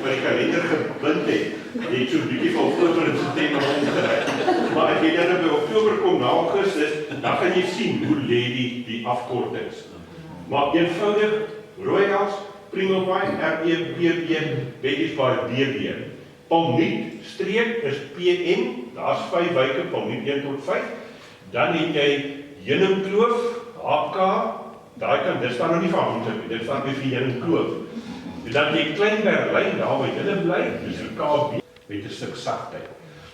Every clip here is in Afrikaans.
vir die kalender gebind het, het so 'n bietjie van Oktober en September omgedraai. Maar as jy dan by Oktober kom na Augustus, dan gaan jy sien hoe lê die afkortings. Maar eenvoudig, Rooihals, Primelbaai, REPB, Bettiesbaai, DB. Palmiet streek is PM, daar's 5 wyke, Palmiet 1 tot 5. Dan het jy Heuningkloof, HK, daai kan, dit staan nou nie van ons op, dit staan vir Heuningkloof. En dan het jy Klein Berlyn, daar waar julle bly, dis 'n KB, met 'n stuk sagtheid.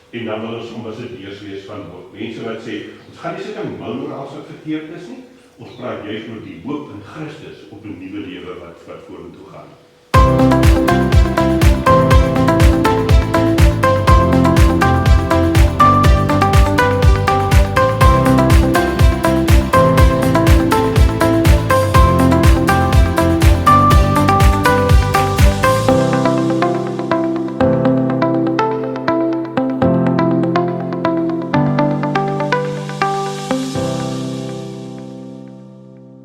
En dan wil ons ambassadeurs wees van mense wat sê, ons gaan nie seker mou oor as wat verkeerd is nie, ons praat juist oor die hoop in Christus op 'n nuwe lewe wat vorentoe gaan.